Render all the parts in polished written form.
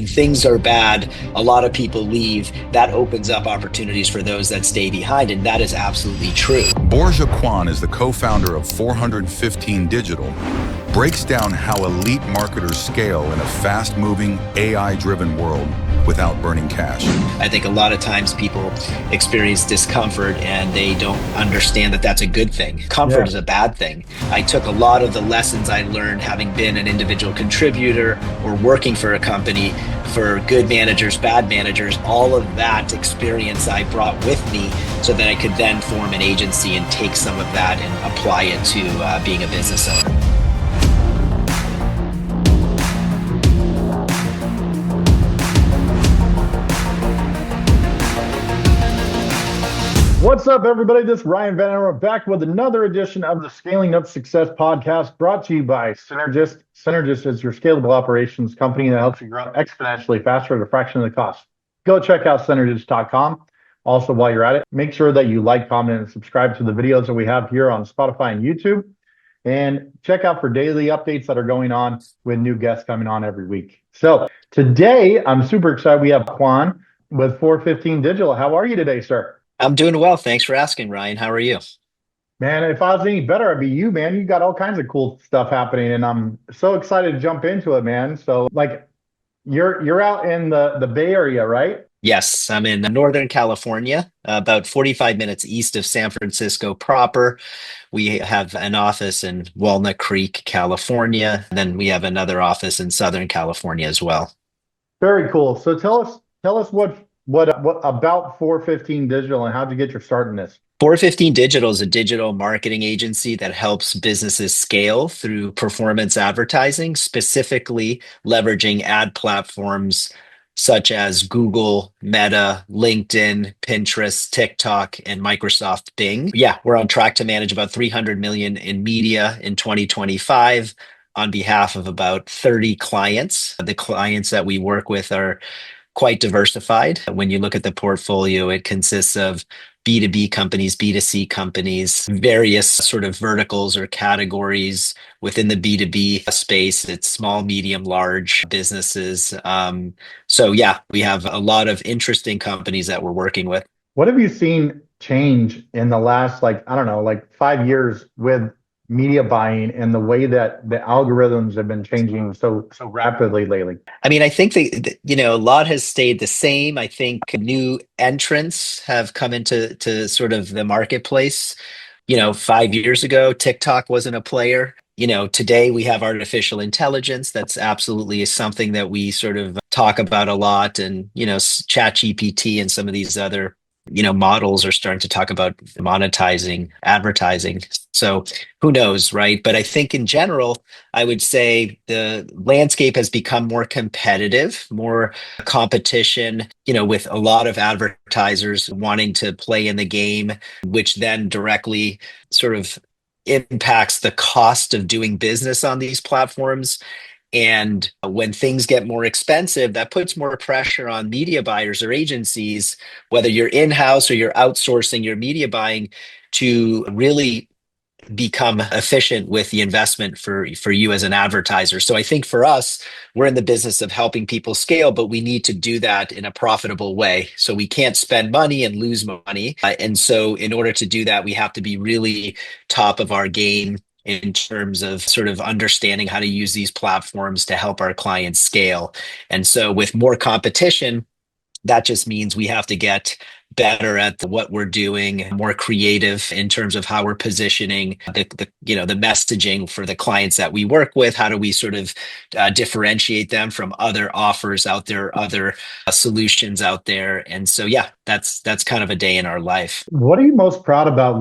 when things are bad, a lot of people leave. That opens up opportunities for those that stay behind, and that is absolutely true. Borja Cuan is the co-founder of 415 Digital, breaks down how elite marketers scale in a fast-moving, AI-driven world without burning cash. I think a lot of times people experience discomfort and they don't understand that that's a good thing. Comfort is a bad thing. I took a lot of the lessons I learned having been an individual contributor or working for a company, for good managers, bad managers, all of that experience I brought with me so that I could then form an agency and take some of that and apply it to being a business owner. What's up, everybody? This is Ryan Van Aaron back with another edition of the Scaling Up Success podcast brought to you by Synergist. Synergist is your scalable operations company that helps you grow exponentially faster at a fraction of the cost. Go check out synergist.com. Also, while you're at it, make sure that you like, comment, and subscribe to the videos that we have here on Spotify and YouTube. And check out for daily updates that are going on with new guests coming on every week. So today, I'm super excited. We have Cuan with 415 Digital. How are you today, sir? I'm doing well. Thanks for asking, Ryan. How are you? Man, if I was any better, I'd be you, man. You got all kinds of cool stuff happening, and I'm so excited to jump into it, man. So, like, you're out in the Bay Area, right? Yes, I'm in Northern California, about 45 minutes east of San Francisco proper. We have an office in Walnut Creek, California. And then we have another office in Southern California as well. Very cool. So tell us what about 415 Digital and how'd you get your start in this? 415 Digital is a digital marketing agency that helps businesses scale through performance advertising, specifically leveraging ad platforms such as Google, Meta, LinkedIn, Pinterest, TikTok, and Microsoft Bing. Yeah, we're on track to manage about 300 million in media in 2025 on behalf of about 30 clients. The clients that we work with are quite diversified. When you look at the portfolio, it consists of B2B companies, B2C companies, various sort of verticals or categories within the B2B space. It's small, medium, large businesses. So yeah, we have a lot of interesting companies that we're working with. What have you seen change in the last, like, I don't know, like 5 years with media buying and the way that the algorithms have been changing so rapidly lately? I mean, I think that a lot has stayed the same. I think new entrants have come into sort of the marketplace. 5 years ago, TikTok wasn't a player. Today we have artificial intelligence. That's absolutely something that we sort of talk about a lot. And, ChatGPT and some of these other models are starting to talk about monetizing advertising. So who knows, right? But I think in general, I would say the landscape has become more competitive, more competition, with a lot of advertisers wanting to play in the game, which then directly sort of impacts the cost of doing business on these platforms. And when things get more expensive, that puts more pressure on media buyers or agencies, whether you're in-house or you're outsourcing your media buying, to really become efficient with the investment for you as an advertiser. So I think for us, we're in the business of helping people scale, but we need to do that in a profitable way. So we can't spend money and lose money. And so in order to do that, we have to be really top of our game in terms of sort of understanding how to use these platforms to help our clients scale. And so with more competition, that just means we have to get better at what we're doing, more creative in terms of how we're positioning the messaging for the clients that we work with. How do we sort of differentiate them from other offers out there, other solutions out there? And so, yeah, that's kind of a day in our life. What are you most proud about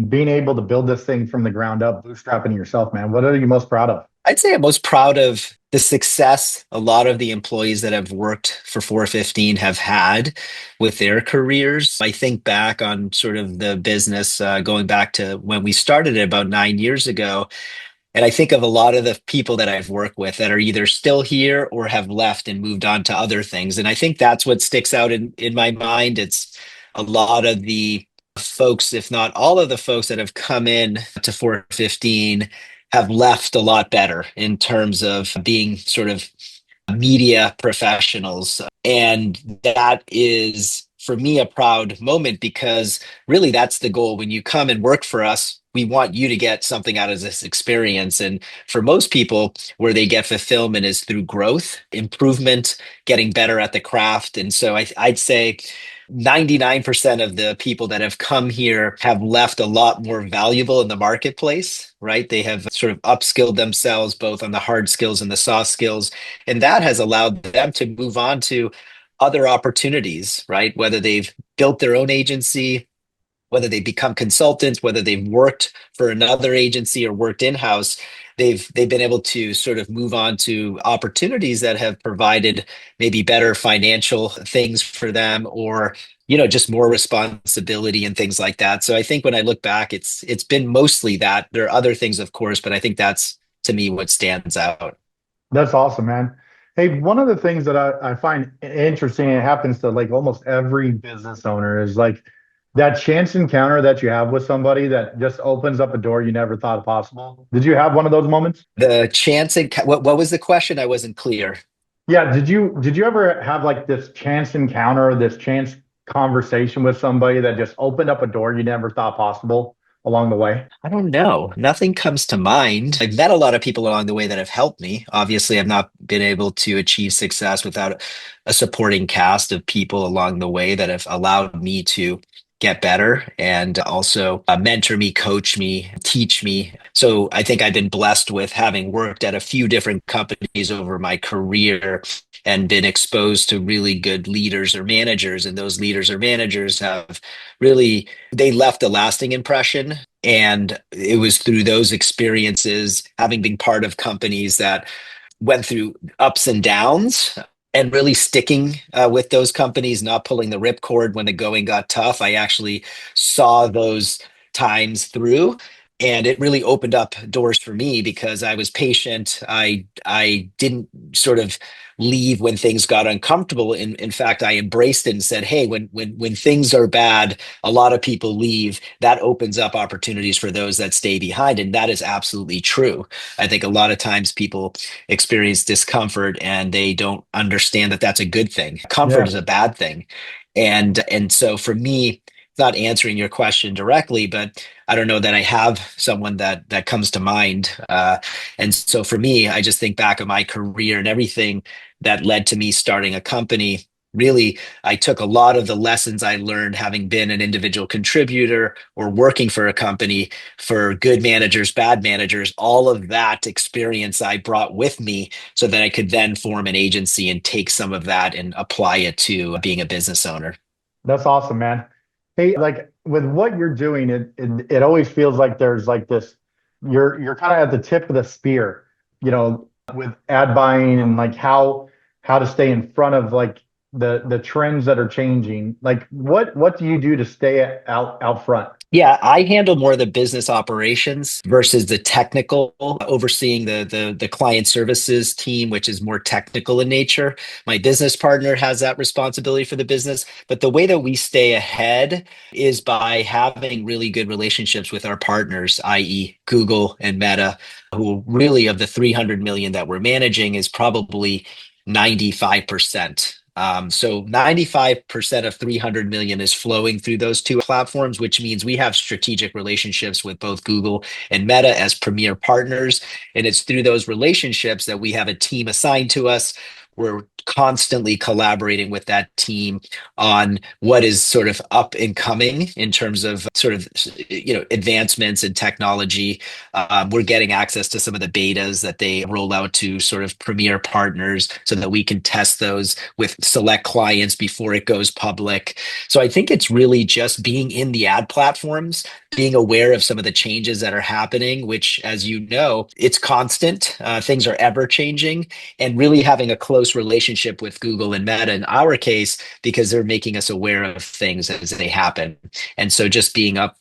being able to build this thing from the ground up, bootstrapping yourself, man? What are you most proud of? I'd say I'm most proud of the success a lot of the employees that have worked for 415 have had with their careers. I think back on sort of the business going back to when we started it about 9 years ago. And I think of a lot of the people that I've worked with that are either still here or have left and moved on to other things. And I think that's what sticks out in my mind. It's a lot of the folks, if not all of the folks that have come in to 415 have left a lot better in terms of being sort of media professionals. And that is, for me, a proud moment because really that's the goal. When you come and work for us, we want you to get something out of this experience. And for most people, where they get fulfillment is through growth, improvement, getting better at the craft. And so I'd say 99% of the people that have come here have left a lot more valuable in the marketplace, right? They have sort of upskilled themselves both on the hard skills and the soft skills. And that has allowed them to move on to other opportunities, right? Whether they've built their own agency, whether they become consultants, whether they've worked for another agency or worked in-house, they've been able to sort of move on to opportunities that have provided maybe better financial things for them, or just more responsibility and things like that. So I think when I look back, it's been mostly that. There are other things, of course, but I think that's to me what stands out. That's awesome, man. Hey, one of the things that I find interesting, and it happens to like almost every business owner, is like that chance encounter that you have with somebody that just opens up a door you never thought possible. Did you have one of those moments? The chance and what was the question? I wasn't clear. Yeah, did you ever have like this chance encounter, this chance conversation with somebody that just opened up a door you never thought possible along the way? I don't know. Nothing comes to mind. I've met a lot of people along the way that have helped me. Obviously, I've not been able to achieve success without a supporting cast of people along the way that have allowed me to get better and also mentor me, coach me, teach me. So I think I've been blessed with having worked at a few different companies over my career and been exposed to really good leaders or managers. And those leaders or managers have really, they left a lasting impression. And it was through those experiences, having been part of companies that went through ups and downs, and really sticking with those companies, not pulling the ripcord when the going got tough. I actually saw those times through. And it really opened up doors for me because I was patient. I didn't sort of leave when things got uncomfortable. In fact, I embraced it and said, "Hey, when things are bad, a lot of people leave. That opens up opportunities for those that stay behind." And that is absolutely true. I think a lot of times people experience discomfort and they don't understand that that's a good thing. Comfort Yeah, is a bad thing. And so for me, not answering your question directly, but I don't know that I have someone that comes to mind. And so for me, I just think back of my career and everything that led to me starting a company. Really, I took a lot of the lessons I learned having been an individual contributor or working for a company, for good managers, bad managers, all of that experience I brought with me so that I could then form an agency and take some of that and apply it to being a business owner. that's awesome, man. Hey, like with what you're doing, it always feels like there's like this, you're kind of at the tip of the spear, with ad buying and like how to stay in front of like the trends that are changing. Like what do you do to stay out front? Yeah, I handle more of the business operations versus the technical, overseeing the client services team, which is more technical in nature. My business partner has that responsibility for the business, but the way that we stay ahead is by having really good relationships with our partners, i.e., Google and Meta, who really of the 300 million that we're managing is probably 95%. So 95% of 300 million is flowing through those two platforms, which means we have strategic relationships with both Google and Meta as premier partners. And it's through those relationships that we have a team assigned to us. We're constantly collaborating with that team on what is sort of up and coming in terms of sort of advancements in technology. We're getting access to some of the betas that they roll out to sort of premier partners so that we can test those with select clients before it goes public. So I think it's really just being in the ad platforms, being aware of some of the changes that are happening, which, as you know, it's constant. Things are ever changing, and really having a close relationship with Google and Meta in our case, because they're making us aware of things as they happen. And so just being up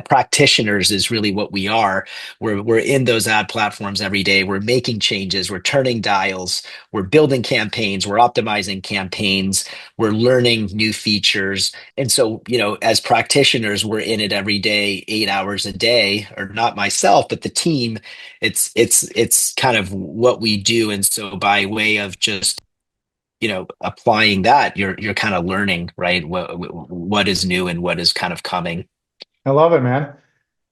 practitioners is really what we are. We're in those ad platforms every day. We're making changes. We're turning dials. We're building campaigns. We're optimizing campaigns. We're learning new features. And so, as practitioners, we're in it every day, 8 hours a day, or not myself, but the team. It's kind of what we do. And so, by way of just applying that, you're kind of learning, right? What is new and what is kind of coming. I love it, man.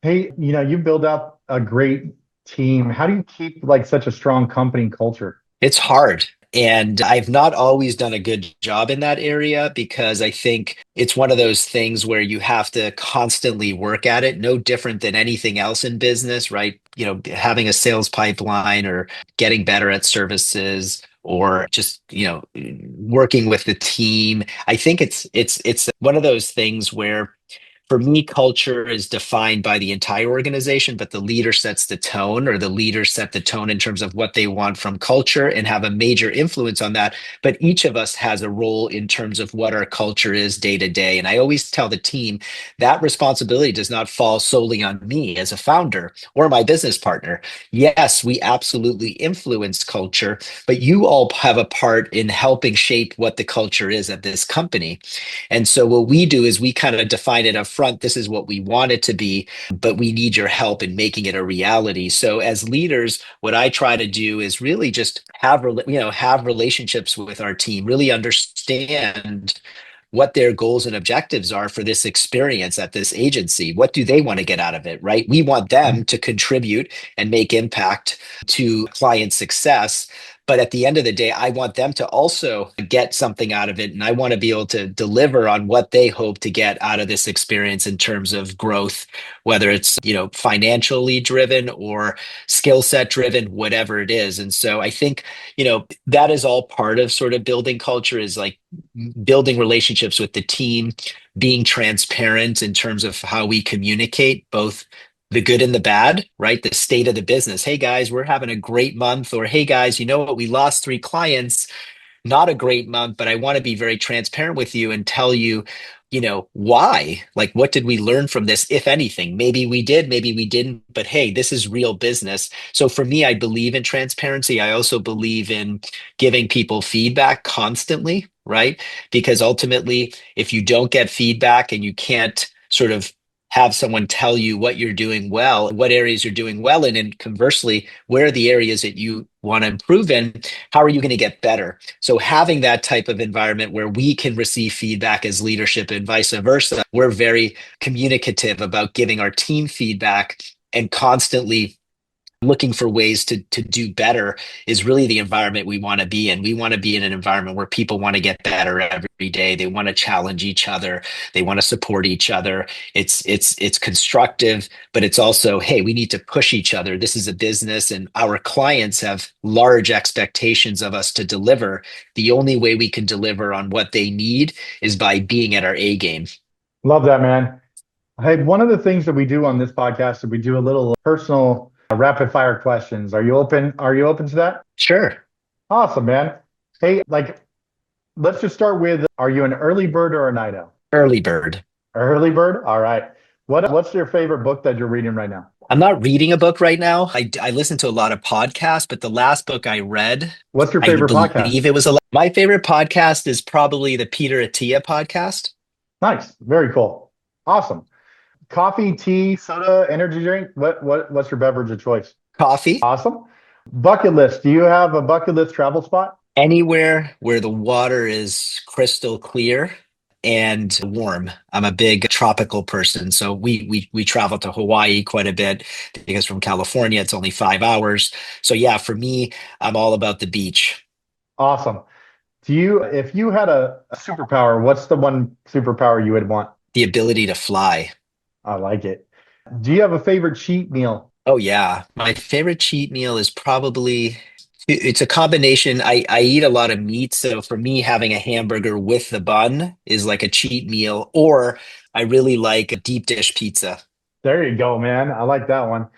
Hey, you build up a great team. How do you keep like such a strong company culture? It's hard. And I've not always done a good job in that area because I think it's one of those things where you have to constantly work at it, no different than anything else in business, right? Having a sales pipeline or getting better at services or just, working with the team. I think it's one of those things where for me, culture is defined by the entire organization, but the leader sets the tone, or the leaders set the tone in terms of what they want from culture and have a major influence on that. But each of us has a role in terms of what our culture is day to day. And I always tell the team that responsibility does not fall solely on me as a founder or my business partner. Yes, we absolutely influence culture, but you all have a part in helping shape what the culture is at this company. And so what we do is we kind of define it up front. This is what we want it to be, but we need your help in making it a reality. So as leaders, what I try to do is really just have relationships with our team, really understand what their goals and objectives are for this experience at this agency. What do they want to get out of it, right? We want them to contribute and make impact to client success. But at the end of the day, I want them to also get something out of it. And I want to be able to deliver on what they hope to get out of this experience in terms of growth, whether it's, financially driven or skill set driven, whatever it is. And so I think, that is all part of sort of building culture, is like building relationships with the team, being transparent in terms of how we communicate, both the good and the bad, right? The state of the business. Hey guys, we're having a great month. Or hey guys, you know what? We lost 3 clients. Not a great month, but I want to be very transparent with you and tell you, why. Like, what did we learn from this, if anything? Maybe we did, maybe we didn't, but hey, this is real business. So for me, I believe in transparency. I also believe in giving people feedback constantly, right? Because ultimately, if you don't get feedback and you can't sort of have someone tell you what you're doing well, what areas you're doing well in, and conversely, where are the areas that you want to improve in, how are you going to get better? So having that type of environment where we can receive feedback as leadership and vice versa, we're very communicative about giving our team feedback and constantly looking for ways to do better is really the environment we want to be in. We want to be in an environment where people want to get better every day. They want to challenge each other. They want to support each other. It's constructive, but it's also, hey, we need to push each other. This is a business and our clients have large expectations of us to deliver. The only way we can deliver on what they need is by being at our A game. Love that, man. Hey, one of the things that we do on this podcast is we do a little personal rapid fire questions. Are you open? Are you open to that? Sure. Awesome, man. Hey, let's just start with, are you an early bird or a night owl? Early bird. Early bird? All right. What's your favorite book that you're reading right now? I'm not reading a book right now. I listen to a lot of podcasts, but the last book I read, What's your I favorite podcast? believe it was my favorite podcast is probably the Peter Attia podcast. Nice. Very cool. Awesome. Coffee, tea, soda, energy drink? What's your beverage of choice? Coffee. Awesome. Bucket list. Do you have a bucket list travel spot? Anywhere where the water is crystal clear and warm. I'm a big tropical person, so we travel to Hawaii quite a bit because from California it's only 5 hours. So yeah, for me, I'm all about the beach. Awesome. If you had a superpower, what's the one superpower you would want? The ability to fly. I like it. Do you have a favorite cheat meal? Oh yeah, my favorite cheat meal is probably it's a combination. I eat a lot of meat, so for me, having a hamburger with the bun is like a cheat meal, or I really like a deep dish pizza. There you go, man. I like that one.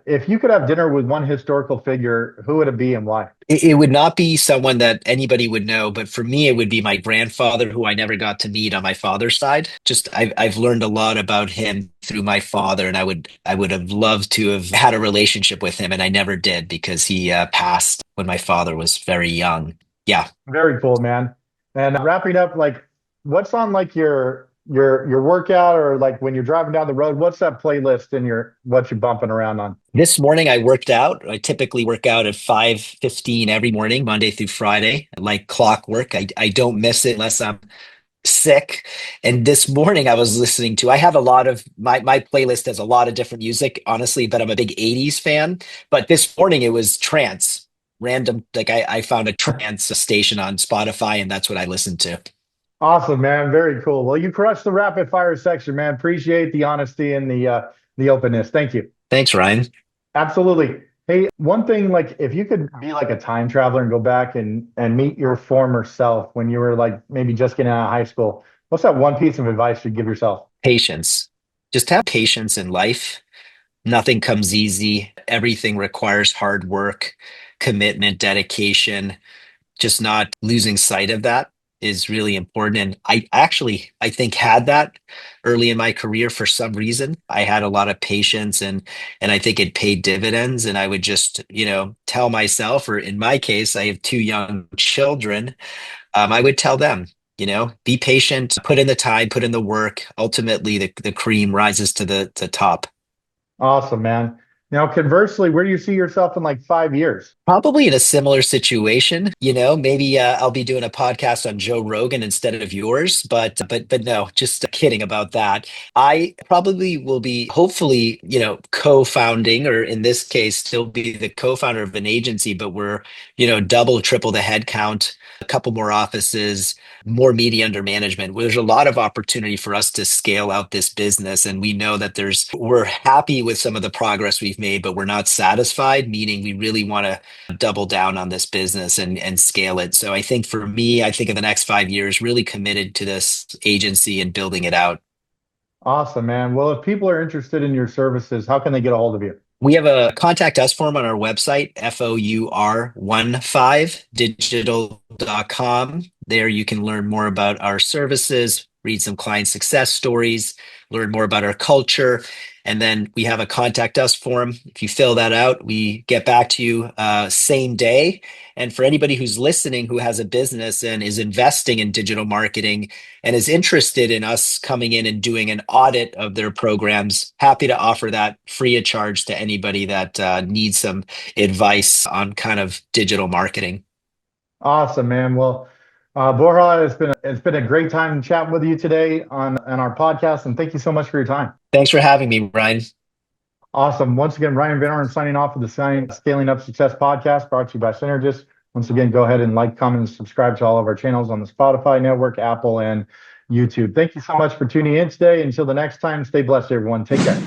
if you could have dinner with one historical figure, who would it be and why? It would not be someone that anybody would know, but for me, it would be my grandfather, who I never got to meet on my father's side. Just I've learned a lot about him through my father, and I would have loved to have had a relationship with him, and I never did because he passed when my father was very young. Yeah. Very cool, man. And wrapping up, like, what's on like your workout or like when you're driving down the road? What's that playlist in your what you bumping around on? This morning I worked out. I typically work out at 5:15 every morning, Monday through Friday, like clockwork. I don't miss it unless I'm sick. And this morning I was listening to, I have a lot of my playlist has a lot of different music, honestly, but I'm a big 80s fan. But this morning it was trance, random, like I found a trance station on Spotify, and that's what I listened to. Awesome, man. Very cool. Well, you crushed the rapid fire section, man. Appreciate the honesty and the openness. Thank you. Thanks, Ryan. Absolutely. Hey, one thing, like if you could be like a time traveler and go back and meet your former self when you were like maybe just getting out of high school, what's that one piece of advice you'd give yourself? Patience. Just have patience in life. Nothing comes easy. Everything requires hard work, commitment, dedication. Just not losing sight of that is really important. And I think had that early in my career for some reason. I had a lot of patience, and I think it paid dividends. And I would just, tell myself, or in my case, I have two young children. I would tell them, be patient, put in the time, put in the work. Ultimately, the cream rises to the top. Awesome, man. Now, conversely, where do you see yourself in like 5 years? Probably in a similar situation, maybe I'll be doing a podcast on Joe Rogan instead of yours, but no, just kidding about that. I probably will be hopefully, co-founding, or in this case, still be the co-founder of an agency, but we're, double, triple the headcount, a couple more offices, more media under management. There's a lot of opportunity for us to scale out this business, and we know that we're happy with some of the progress we've made, but we're not satisfied, meaning we really want to double down on this business and scale it. So I think for me, I think in the next 5 years, really committed to this agency and building it out. Awesome, man. Well, if people are interested in your services, how can they get a hold of you? We have a contact us form on our website, four15digital.com. There you can learn more about our services, read some client success stories, learn more about our culture. And then we have a contact us form. If you fill that out, we get back to you same day. And for anybody who's listening who has a business and is investing in digital marketing and is interested in us coming in and doing an audit of their programs, happy to offer that free of charge to anybody that needs some advice on kind of digital marketing. Awesome, man. Well, Borja, it's been a great time chatting with you today on our podcast, and thank you so much for your time. Thanks for having me, Ryan. Awesome. Once again, Ryan Van Oren signing off of the Scaling Up Success podcast brought to you by Synergist. Once again, go ahead and like, comment, and subscribe to all of our channels on the Spotify network, Apple, and YouTube. Thank you so much for tuning in today. Until the next time, stay blessed, everyone. Take care.